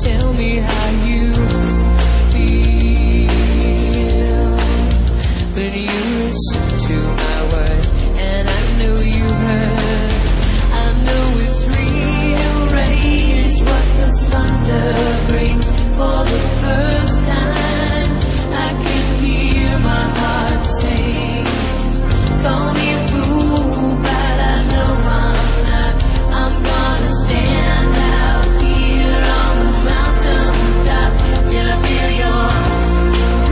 Tell me how you feel. But you listen to my words, and I know you heard. I know it's real rain is what the thunder brings. For the first time I can hear my heart sing. Call me a fool, but I know I'm not. I'm gonna stand out here on the mountaintop till I feel your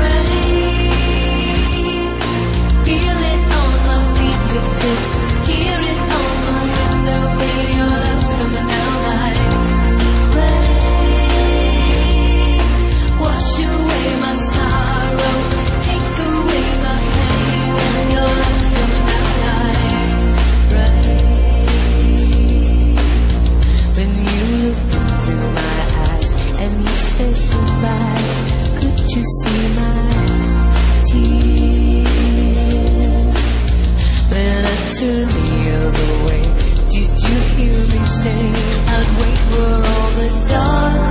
rain. Feel it on my fingertips, hear it on the window pane. Your love's coming down like rain. Wash away my sorrow, take away my pain. Your love's coming down like rain. When you looked into my eyes and you said goodbye, could you see my tears? When I turned the other way, did you hear me say I'd wait for all the dark